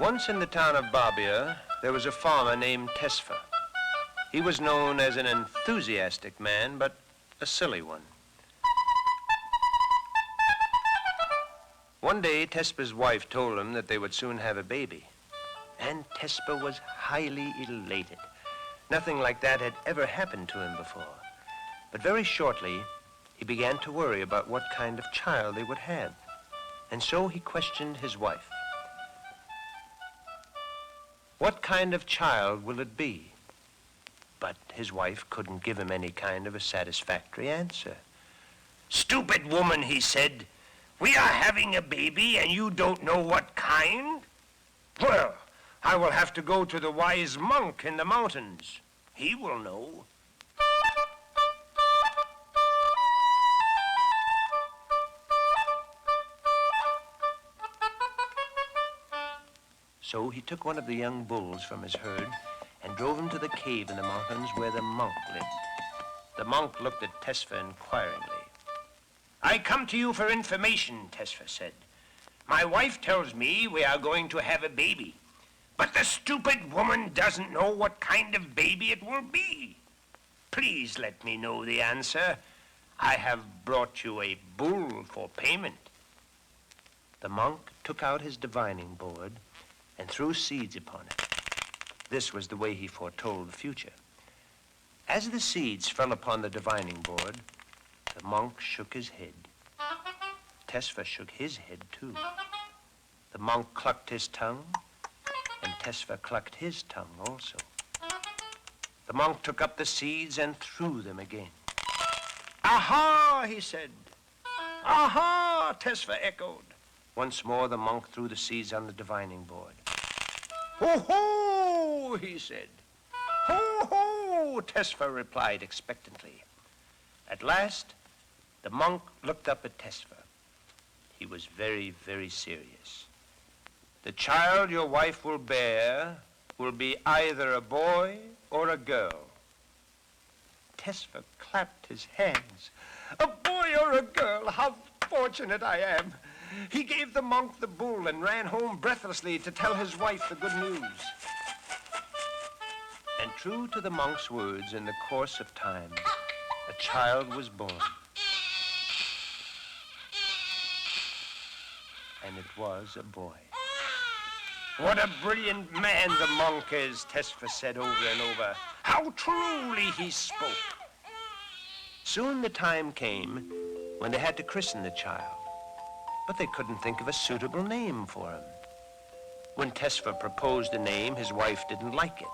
Once in the town of Barbia, there was a farmer named Tesfa. He was known as an enthusiastic man, but a silly one. One day, Tespa's wife told him that they would soon have a baby. And Tespa was highly elated. Nothing like that had ever happened to him before. But very shortly, he began to worry about what kind of child they would have. And so he questioned his wife. What kind of child will it be? But his wife couldn't give him any kind of a satisfactory answer. "Stupid woman," he said. "We are having a baby and you don't know what kind? Well, I will have to go to the wise monk in the mountains. He will know." So he took one of the young bulls from his herd and drove him to the cave in the mountains where the monk lived. The monk looked at Tesfa inquiringly. "I come to you for information," Tesfa said. "My wife tells me we are going to have a baby, but the stupid woman doesn't know what kind of baby it will be. Please let me know the answer. I have brought you a bull for payment." The monk took out his divining board and threw seeds upon it. This was the way he foretold the future. As the seeds fell upon the divining board, the monk shook his head. Tesfa shook his head too. The monk clucked his tongue, and Tesfa clucked his tongue also. The monk took up the seeds and threw them again. "Aha," he said. "Aha," Tesfa echoed. Once more the monk threw the seeds on the divining board. "Ho-ho," he said. "Ho-ho," Tesfa replied expectantly. At last, the monk looked up at Tesfa. He was very, very serious. "The child your wife will bear will be either a boy or a girl." Tesfa clapped his hands. "A boy or a girl? How fortunate I am." He gave the monk the bull and ran home breathlessly to tell his wife the good news. And true to the monk's words, in the course of time, a child was born. And it was a boy. "What a brilliant man the monk is," Tesfa said over and over. "How truly he spoke." Soon the time came when they had to christen the child, but they couldn't think of a suitable name for him. When Tesfa proposed a name, his wife didn't like it.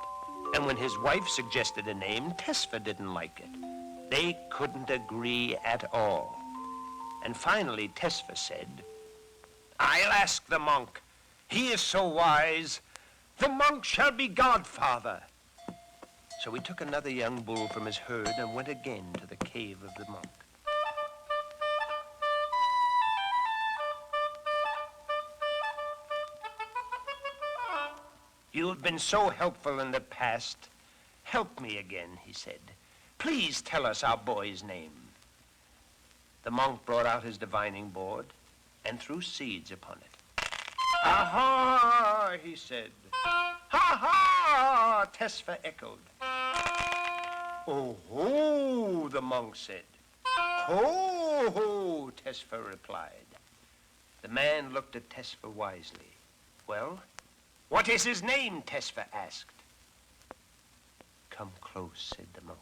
And when his wife suggested a name, Tesfa didn't like it. They couldn't agree at all. And finally, Tesfa said, "I'll ask the monk. He is so wise. The monk shall be godfather." So he took another young bull from his herd and went again to the cave of the monk. "You have been so helpful in the past. Help me again," he said. "Please tell us our boy's name." The monk brought out his divining board and threw seeds upon it. "Aha," he said. "Ha-ha," Tesfa echoed. "Oh-ho," the monk said. "Ho-ho," Tesfa replied. The man looked at Tesfa wisely. "Well, what is his name?" Tesfa asked. "Come close," said the monk.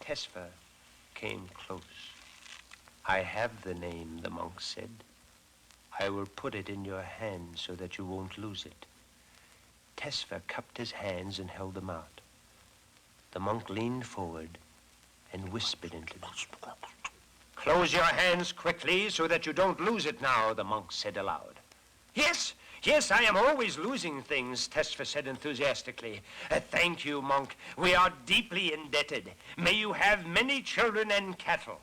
Tesfa came close. "I have the name," the monk said. "I will put it in your hand so that you won't lose it." Tesfa cupped his hands and held them out. The monk leaned forward and whispered into them. "Close your hands quickly so that you don't lose it now," the monk said aloud. Yes, I am always losing things," Tesfa said enthusiastically. "Thank you, monk. We are deeply indebted. May you have many children and cattle."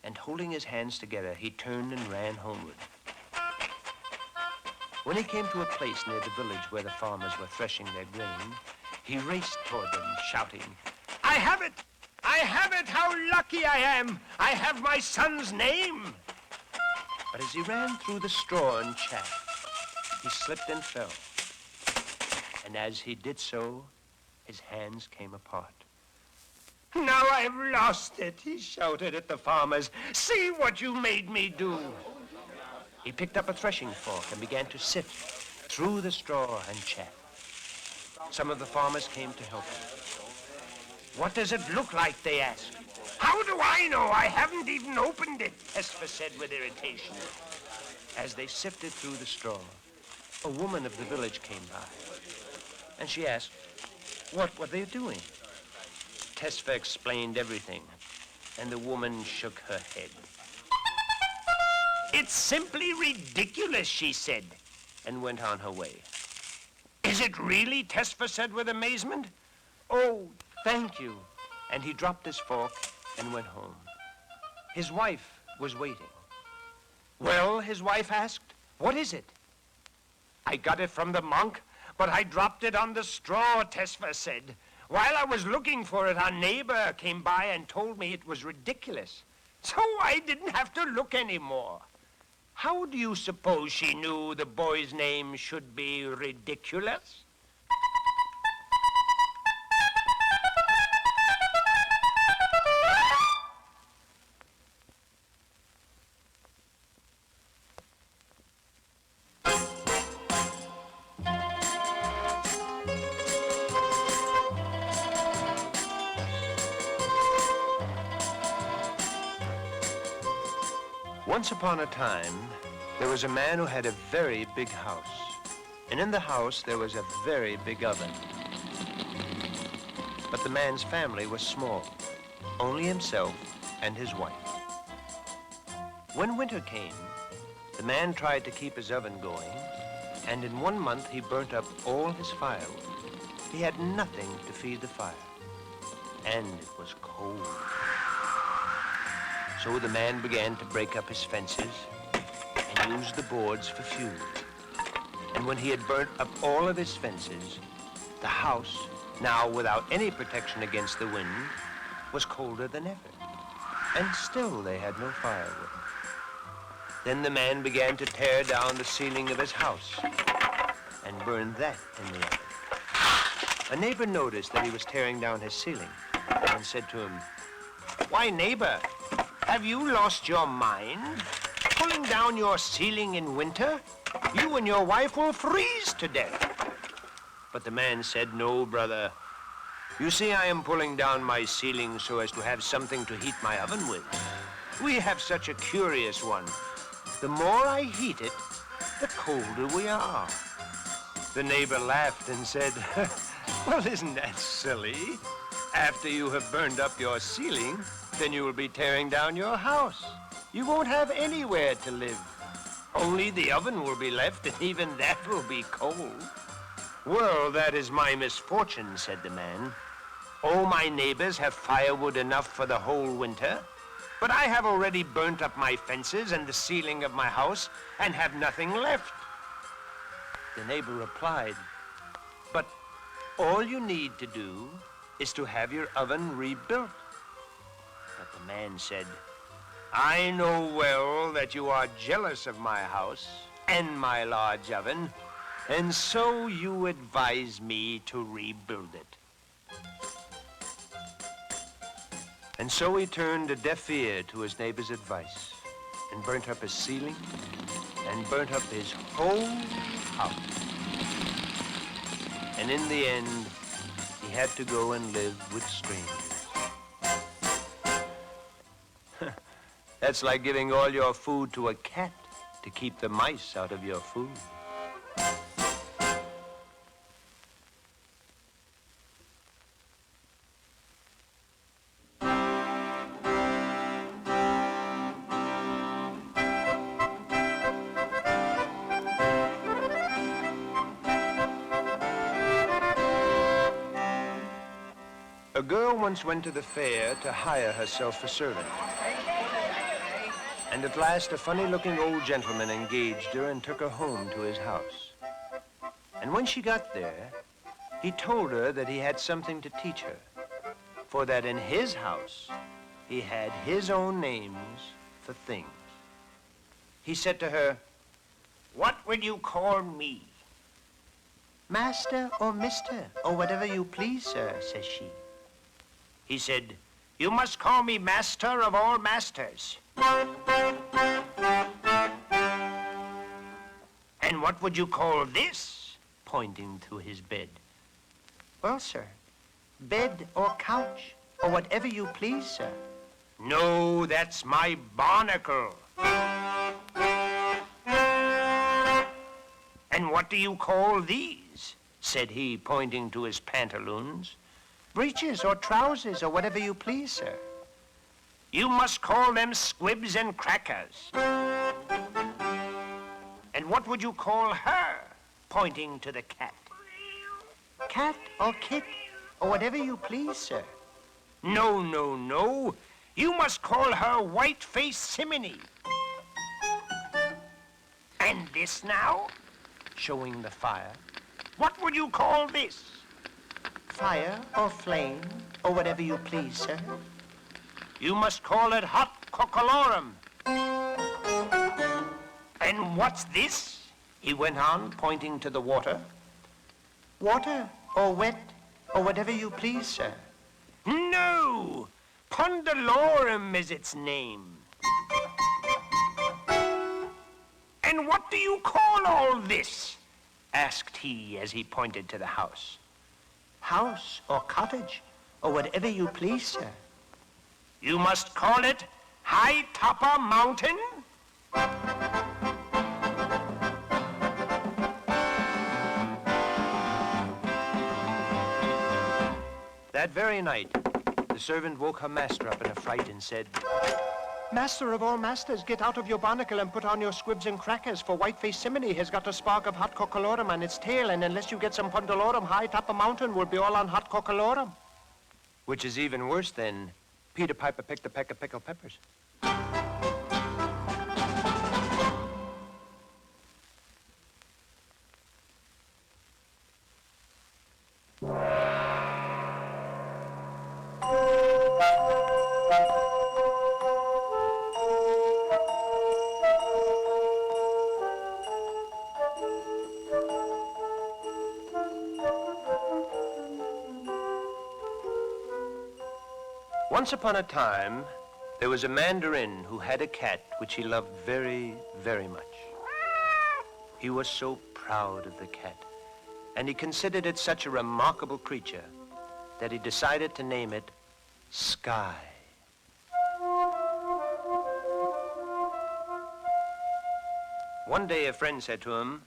And holding his hands together, he turned and ran homeward. When he came to a place near the village where the farmers were threshing their grain, he raced toward them, shouting, I have it! I have it! How lucky I am! I have my son's name!" But as he ran through the straw and chaff, he slipped and fell. And as he did so, his hands came apart. Now I've lost it, he shouted at the farmers. See what you made me do. He picked up a threshing fork and began to sift through the straw and chaff. Some of the farmers came to help him. What does it look like, they asked. How do I know? I haven't even opened it, Tesfa said with irritation. As they sifted through the straw, a woman of the village came by, and she asked, what were they doing? Tesfa explained everything, and the woman shook her head. It's simply ridiculous, she said, and went on her way. Is it really? Tesfa said with amazement. Oh, thank you. And he dropped his fork and went home. His wife was waiting. Well, his wife asked, what is it? I got it from the monk, but I dropped it on the straw, Tesfa said. While I was looking for it, our neighbor came by and told me it was ridiculous. So I didn't have to look anymore. How do you suppose she knew the boy's name should be ridiculous? Once upon a time, there was a man who had a very big house. And in the house, there was a very big oven. But the man's family was small, only himself and his wife. When winter came, the man tried to keep his oven going, and in 1 month he burnt up all his firewood. He had nothing to feed the fire, and it was cold. So the man began to break up his fences and use the boards for fuel. And when he had burnt up all of his fences, the house, now without any protection against the wind, was colder than ever. And still they had no firewood. Then the man began to tear down the ceiling of his house and burn that in the oven. A neighbor noticed that he was tearing down his ceiling and said to him, Why, neighbor, have you lost your mind? Pulling down your ceiling in winter? You and your wife will freeze to death. But the man said, No, brother. You see, I am pulling down my ceiling so as to have something to heat my oven with. We have such a curious one. The more I heat it, the colder we are. The neighbor laughed and said, Well, isn't that silly? After you have burned up your ceiling, then you will be tearing down your house. You won't have anywhere to live. Only the oven will be left, and even that will be cold. Well, that is my misfortune, said the man. All my neighbors have firewood enough for the whole winter, but I have already burnt up my fences and the ceiling of my house and have nothing left. The neighbor replied, But all you need to do is to have your oven rebuilt. But the man said, I know well that you are jealous of my house and my large oven, and so you advise me to rebuild it. And so he turned a deaf ear to his neighbor's advice and burnt up his ceiling and burnt up his whole house. And in the end, he had to go and live with strangers. That's like giving all your food to a cat to keep the mice out of your food. A girl once went to the fair to hire herself a servant. And at last, a funny-looking old gentleman engaged her and took her home to his house. And when she got there, he told her that he had something to teach her, for that in his house, he had his own names for things. He said to her, What will you call me? Master or mister, or whatever you please, sir, says she. He said, you must call me master of all masters. And what would you call this? Pointing to his bed. Well, sir, bed or couch, or whatever you please, sir. No, that's my barnacle. And what do you call these? Said he, pointing to his pantaloons. Breeches or trousers, or whatever you please, sir. You must call them squibs and crackers. And what would you call her? Pointing to the cat. Cat or kit, or whatever you please, sir. No, no, no. You must call her white-faced Simony. And this now? Showing the fire. What would you call this? Fire or flame, or whatever you please, sir. You must call it hot cockalorum. And what's this? He went on, pointing to the water. Water or wet, or whatever you please, sir. No! Pondalorum is its name. And what do you call all this? Asked he as he pointed to the house. House or cottage, or whatever you please, sir. You must call it High Topper Mountain. That very night, the servant woke her master up in a fright and said, Master of all masters, get out of your barnacle and put on your squibs and crackers, for white-faced Simony has got a spark of hot cockalorum on its tail, and unless you get some pondalorum high top a mountain, we'll be all on hot cockalorum. which is even worse than Peter Piper picked a peck of pickled peppers. Once upon a time, there was a mandarin who had a cat which he loved very, very much. He was so proud of the cat, and he considered it such a remarkable creature that he decided to name it Sky. One day a friend said to him,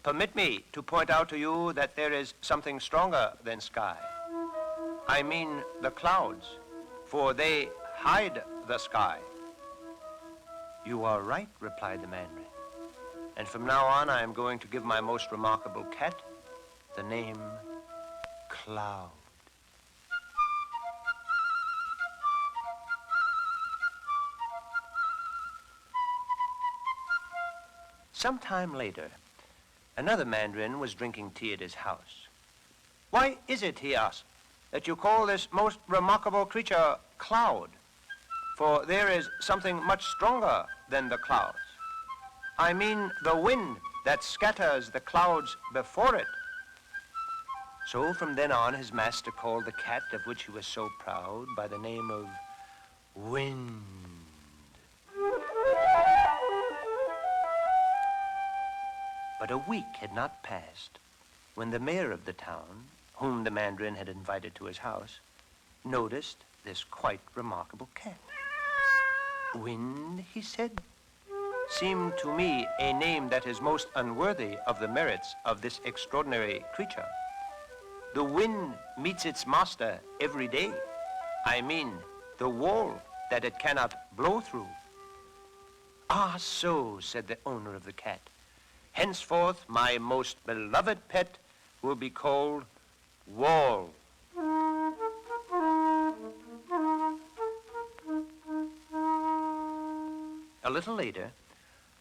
"Permit me to point out to you that there is something stronger than sky. I mean the clouds, for they hide the sky." "You are right," replied the mandarin. "And from now on, I am going to give my most remarkable cat the name Cloud." Some time later, another mandarin was drinking tea at his house. "Why is it," he asked, "that you call this most remarkable creature Cloud? For there is something much stronger than the clouds. I mean the wind that scatters the clouds before it." So from then on, his master called the cat, of which he was so proud, by the name of Wind. But a week had not passed when the mayor of the town, whom the mandarin had invited to his house, noticed this quite remarkable cat. "Wind," he said, "seemed to me a name that is most unworthy of the merits of this extraordinary creature. The wind meets its master every day. I mean the wall that it cannot blow through." "Ah, so," said the owner of the cat. "Henceforth, my most beloved pet will be called Wall." A little later,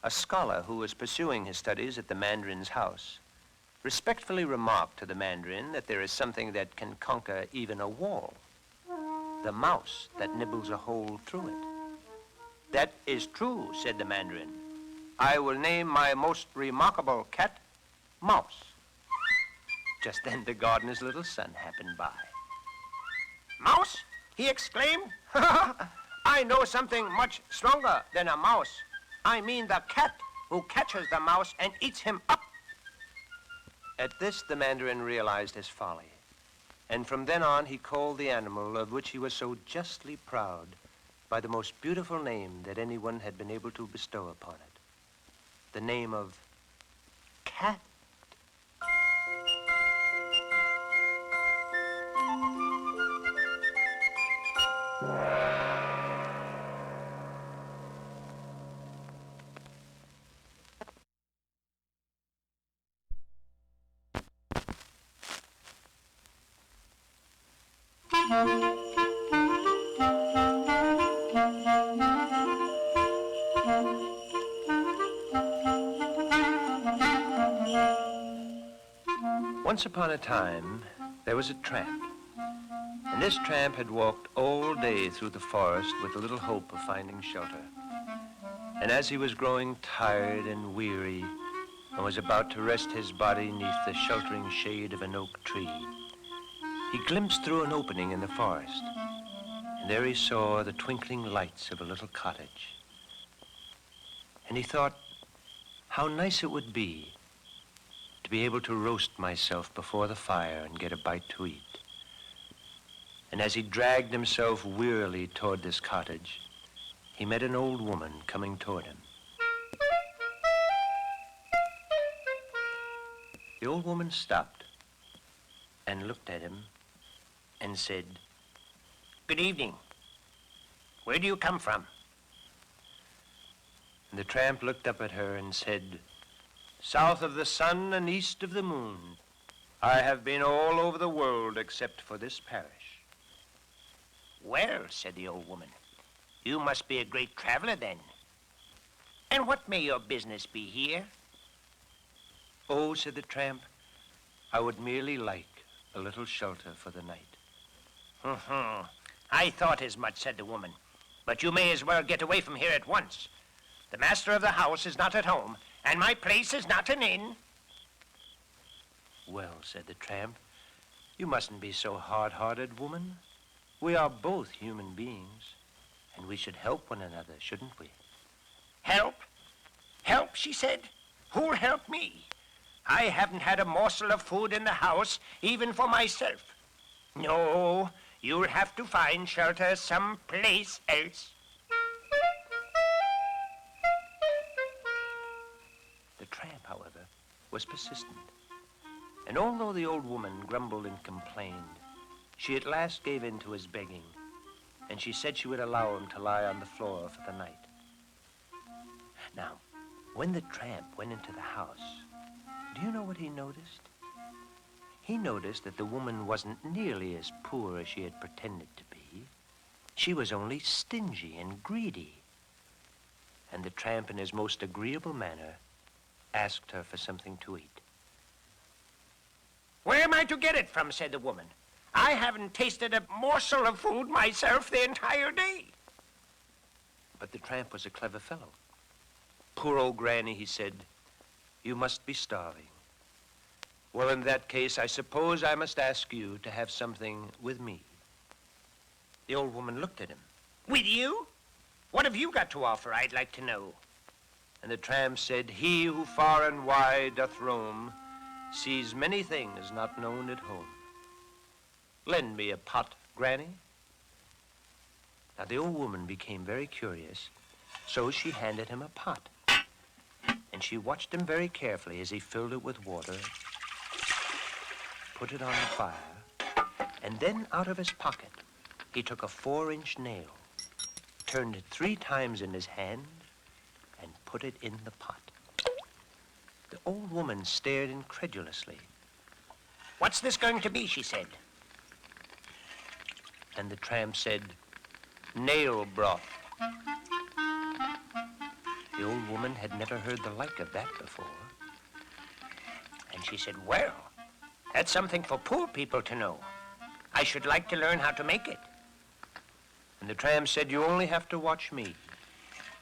a scholar who was pursuing his studies at the mandarin's house respectfully remarked to the mandarin that there is something that can conquer even a wall: the mouse that nibbles a hole through it. "That is true," said the mandarin. I will name my most remarkable cat Mouse. Just then the gardener's little son happened by. Mouse? He exclaimed. I know something much stronger than a mouse. I mean the cat who catches the mouse and eats him up. At this, the mandarin realized his folly. And from then on, he called the animal of which he was so justly proud by the most beautiful name that anyone had been able to bestow upon it. The name of cat. Once upon a time, there was a tramp. And this tramp had walked all day through the forest with little hope of finding shelter. And as he was growing tired and weary and was about to rest his body neath the sheltering shade of an oak tree, he glimpsed through an opening in the forest, and there he saw the twinkling lights of a little cottage. And he thought how nice it would be to be able to roast myself before the fire and get a bite to eat. And as he dragged himself wearily toward this cottage, he met an old woman coming toward him. The old woman stopped and looked at him and said, Good evening. Where do you come from? And the tramp looked up at her and said, South of the sun and east of the moon, I have been all over the world except for this parish. Well, said the old woman, you must be a great traveler then. And what may your business be here? Oh, said the tramp, I would merely like a little shelter for the night. I thought as much, said the woman. But you may as well get away from here at once. The master of the house is not at home, and my place is not an inn. Well, said the tramp, you mustn't be so hard-hearted, woman. We are both human beings, and we should help one another, shouldn't we? Help? Help, she said. Who'll help me? I haven't had a morsel of food in the house, even for myself. No, you'll have to find shelter someplace else. The tramp, however, was persistent. And although the old woman grumbled and complained, she at last gave in to his begging, and she said she would allow him to lie on the floor for the night. Now, when the tramp went into the house, do you know what he noticed? He noticed that the woman wasn't nearly as poor as she had pretended to be. She was only stingy and greedy. And the tramp, in his most agreeable manner, asked her for something to eat. Where am I to get it from, said the woman. I haven't tasted a morsel of food myself the entire day. But the tramp was a clever fellow. Poor old Granny, he said, you must be starving. Well, in that case, I suppose I must ask you to have something with me. The old woman looked at him. With you? What have you got to offer, I'd like to know? And the tramp said, he who far and wide doth roam sees many things not known at home. Lend me a pot, Granny. Now, the old woman became very curious, so she handed him a pot. And she watched him very carefully as he filled it with water, put it on the fire, and then out of his pocket, he took a 4-inch nail, turned it 3 times in his hand, and put it in the pot. The old woman stared incredulously. What's this going to be, she said. And the tramp said, nail broth. The old woman had never heard the like of that before. And she said, well, that's something for poor people to know. I should like to learn how to make it. And the tramp said, you only have to watch me.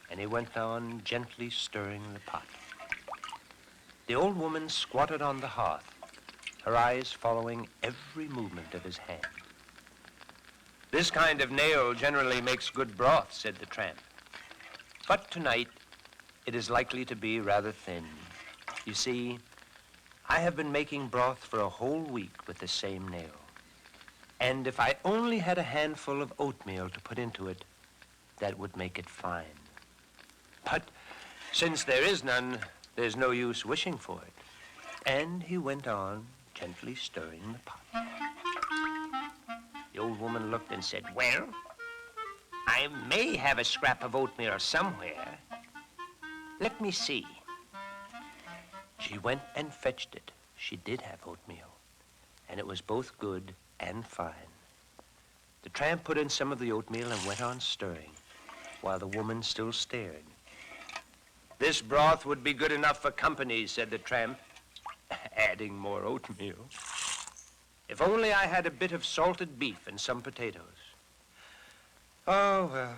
and he went on gently stirring the pot. The old woman squatted on the hearth, her eyes following every movement of his hand. "This kind of nail generally makes good broth," said the tramp. "But tonight, it is likely to be rather thin. You see, I have been making broth for a whole week with the same nail. And if I only had a handful of oatmeal to put into it, that would make it fine. But since there is none, there's no use wishing for it." And he went on, gently stirring the pot. The old woman looked and said, "Well, I may have a scrap of oatmeal somewhere. Let me see." She went and fetched it. She did have oatmeal, and it was both good and fine. The tramp put in some of the oatmeal and went on stirring, while the woman still stared. "This broth would be good enough for company," said the tramp, adding more oatmeal. "If only I had a bit of salted beef and some potatoes." Oh, well,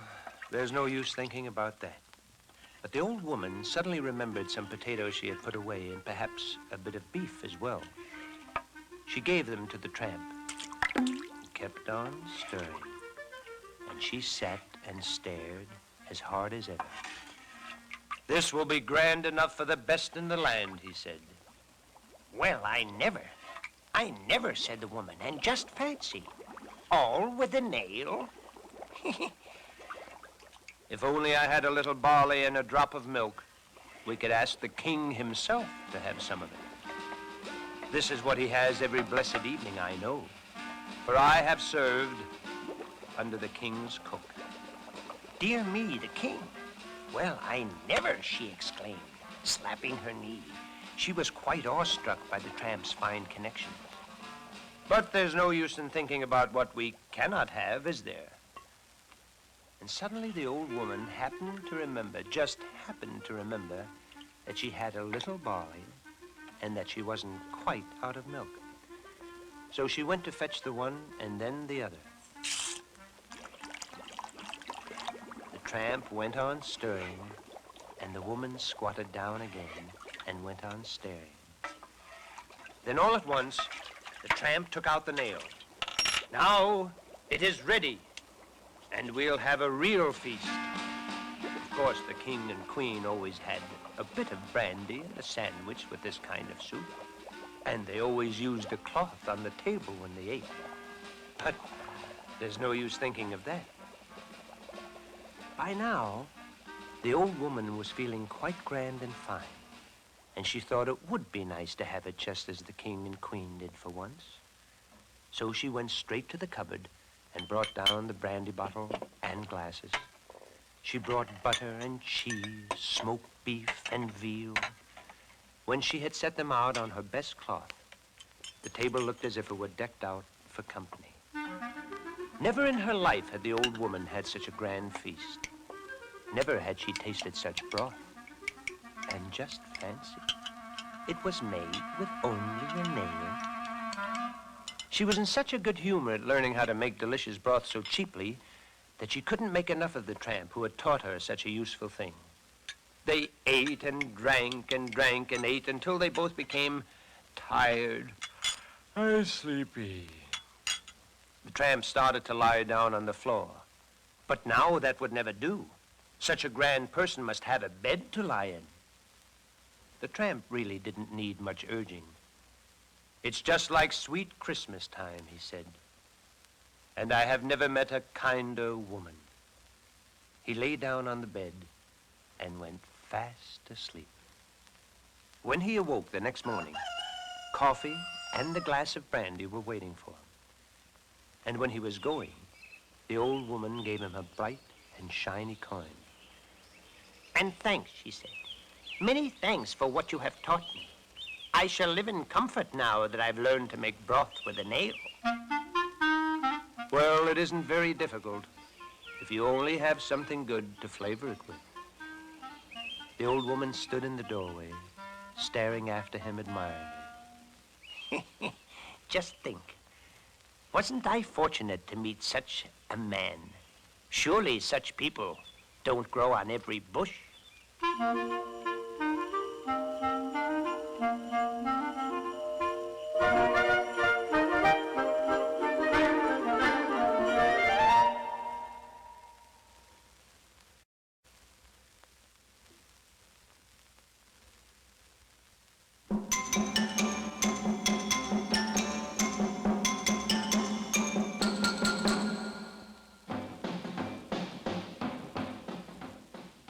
there's no use thinking about that. But the old woman suddenly remembered some potatoes she had put away, and perhaps a bit of beef as well. She gave them to the tramp and kept on stirring. And she sat and stared as hard as ever. "This will be grand enough for the best in the land," he said. Well, I never, said the woman. And just fancy, all with a nail. If only I had a little barley and a drop of milk, we could ask the king himself to have some of it. This is what he has every blessed evening, I know, for I have served under the king's cook. Dear me, the king. Well, I never, she exclaimed, slapping her knee. She was quite awestruck by the tramp's fine connection. But there's no use in thinking about what we cannot have, is there? And suddenly the old woman just happened to remember, that she had a little barley and that she wasn't quite out of milk. So she went to fetch the one and then the other. The tramp went on stirring, and the woman squatted down again and went on staring. Then all at once, the tramp took out the nail. "Now it is ready, and we'll have a real feast." Of course, the king and queen always had a bit of brandy and a sandwich with this kind of soup, and they always used a cloth on the table when they ate. But there's no use thinking of that. By now, the old woman was feeling quite grand and fine, and she thought it would be nice to have it just as the king and queen did for once. So she went straight to the cupboard and brought down the brandy bottle and glasses. She brought butter and cheese, smoked beef and veal. When she had set them out on her best cloth, the table looked as if it were decked out for company. Never in her life had the old woman had such a grand feast. Never had she tasted such broth. And just fancy, it was made with only a nail. She was in such a good humor at learning how to make delicious broth so cheaply that she couldn't make enough of the tramp who had taught her such a useful thing. They ate and drank and drank and ate until they both became tired and sleepy. The tramp started to lie down on the floor. But now that would never do. Such a grand person must have a bed to lie in. The tramp really didn't need much urging. "It's just like sweet Christmas time," he said. "And I have never met a kinder woman." He lay down on the bed and went fast asleep. When he awoke the next morning, coffee and a glass of brandy were waiting for him. And when he was going, the old woman gave him a bright and shiny coin. "And thanks," she said. "Many thanks for what you have taught me. I shall live in comfort now that I've learned to make broth with a nail." Well, it isn't very difficult if you only have something good to flavor it with. The old woman stood in the doorway, staring after him admiringly. Just think, wasn't I fortunate to meet such a man? Surely such people don't grow on every bush.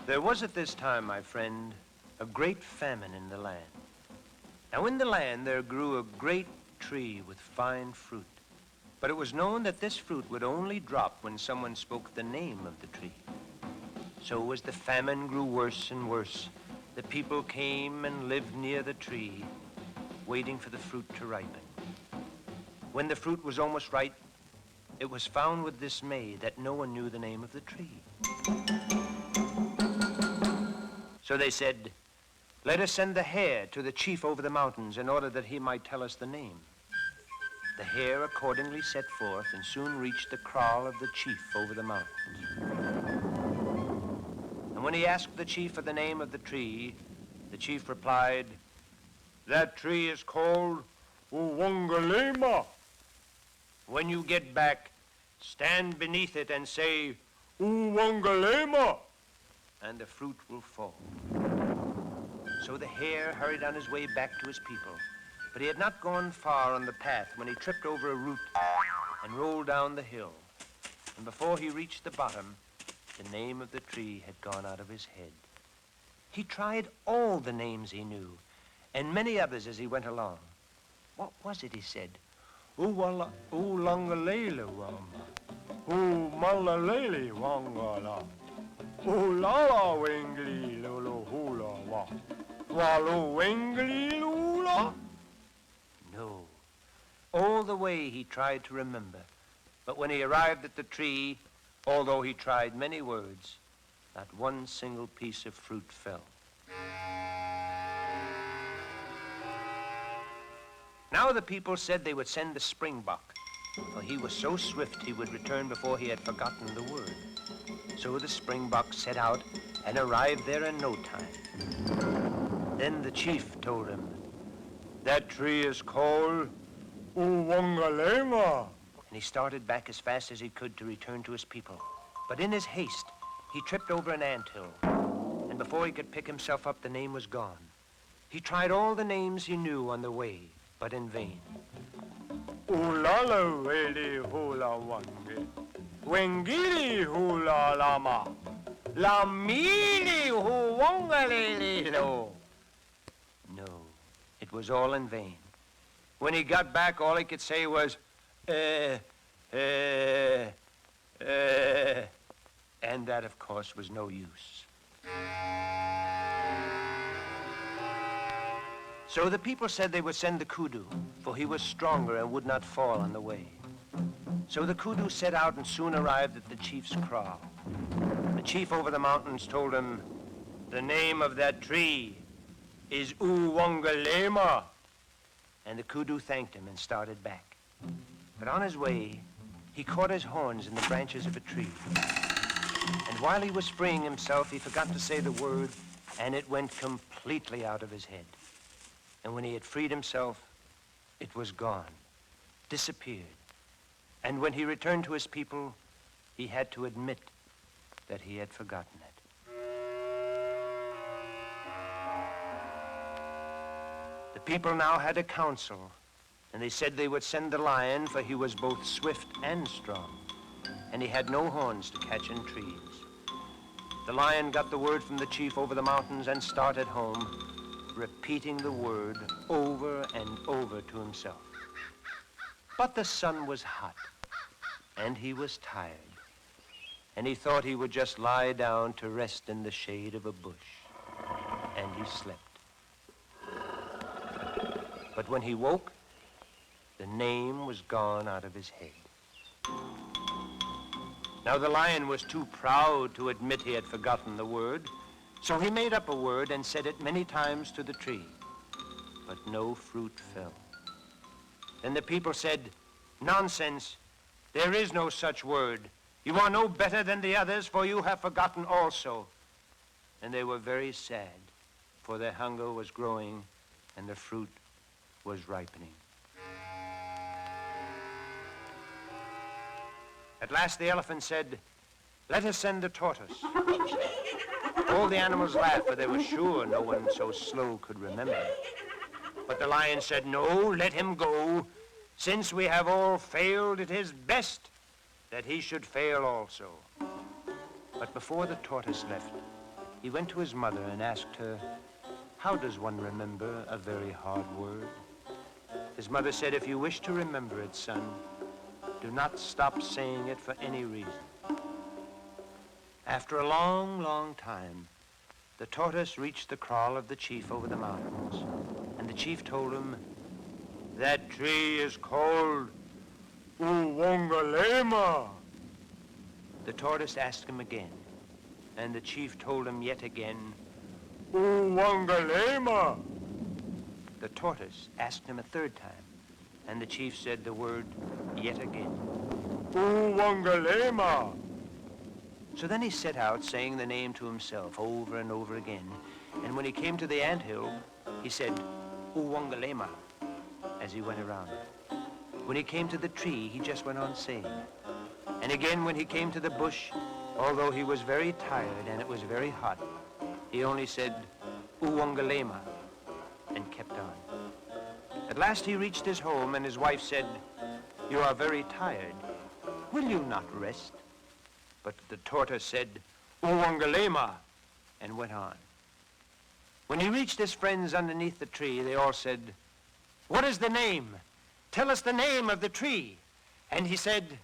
There was at this time, my friend, a great famine in the land. Now in the land there grew a great tree with fine fruit. But it was known that this fruit would only drop when someone spoke the name of the tree. So as the famine grew worse and worse, the people came and lived near the tree, waiting for the fruit to ripen. When the fruit was almost ripe, it was found with dismay that no one knew the name of the tree. So they said, "Let us send the hare to the chief over the mountains in order that he might tell us the name." The hare accordingly set forth and soon reached the kraal of the chief over the mountains. And when he asked the chief for the name of the tree, the chief replied, "That tree is called Uwangalema. When you get back, stand beneath it and say, 'Uwangalema,' and the fruit will fall." So the hare hurried on his way back to his people, but he had not gone far on the path when he tripped over a root and rolled down the hill. And before he reached the bottom, the name of the tree had gone out of his head. He tried all the names he knew, and many others as he went along. What was it, he said? "Uwala, ulangalele wama, umalalele wangala. Ulala wengli lolo hula wa. Walo wengli lula." No. All the way he tried to remember. But when he arrived at the tree, although he tried many words, not one single piece of fruit fell. Now the people said they would send the springbok, for he was so swift he would return before he had forgotten the word. So the springbok set out and arrived there in no time. Then the chief told him, "That tree is called Uwangalema." And he started back as fast as he could to return to his people. But in his haste, he tripped over an anthill. And before he could pick himself up, the name was gone. He tried all the names he knew on the way, but in vain. "Ulala weli hula wange. Wengili hula lama. Lamili huwangalele lo." No, it was all in vain. When he got back, all he could say was, and that, of course, was no use. So the people said they would send the kudu, for he was stronger and would not fall on the way. So the kudu set out and soon arrived at the chief's kraal. The chief over the mountains told him, "The name of that tree is Uwangalema." And the kudu thanked him and started back. But on his way, he caught his horns in the branches of a tree. And while he was freeing himself, he forgot to say the word, and it went completely out of his head. And when he had freed himself, it was gone, disappeared. And when he returned to his people, he had to admit that he had forgotten it. The people now had a council, and they said they would send the lion, for he was both swift and strong, and he had no horns to catch in trees. The lion got the word from the chief over the mountains and started home, repeating the word over and over to himself. But the sun was hot, and he was tired, and he thought he would just lie down to rest in the shade of a bush, and he slept. But when he woke, the name was gone out of his head. Now the lion was too proud to admit he had forgotten the word, so he made up a word and said it many times to the tree, but no fruit fell. Then the people said, "Nonsense, there is no such word. You are no better than the others, for you have forgotten also. And they were very sad, for their hunger was growing and the fruit was ripening. At last the elephant said, "Let us send the tortoise." All the animals laughed, for they were sure no one so slow could remember. But the lion said, "No, let him go. Since we have all failed, it is best that he should fail also." But before the tortoise left, he went to his mother and asked her, "How does one remember a very hard word?" His mother said, "If you wish to remember it, son, do not stop saying it for any reason." After a long, long time, the tortoise reached the kraal of the chief over the mountains, and the chief told him, "That tree is called Uwangalema." The tortoise asked him again, and the chief told him yet again, "Uwangalema." The tortoise asked him a third time, and the chief said the word yet again, "Uwangalema." So then he set out saying the name to himself over and over again, and when he came to the anthill, he said, "Uwangalema," as he went around it. When he came to the tree, he just went on saying it. And again when he came to the bush, although he was very tired and it was very hot, he only said, "Uwangalema," and kept on. At last he reached his home, and his wife said, "You are very tired. Will you not rest?" But the tortoise said, "Uwangalema," and went on. When he reached his friends underneath the tree, they all said, "What is the name? Tell us the name of the tree." And he said,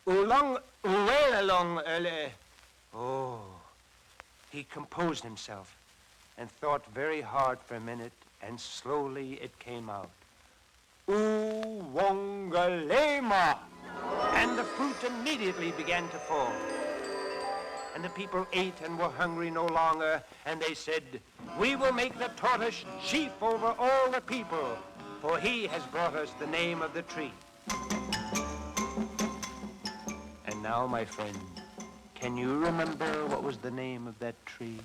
Uwelalong. Oh, he composed himself and thought very hard for a minute, and slowly it came out. Uwangalema. And the fruit immediately began to fall. And the people ate and were hungry no longer, and they said, "We will make the tortoise chief over all the people, for he has brought us the name of the tree." And now, my friend, can you remember what was the name of that tree?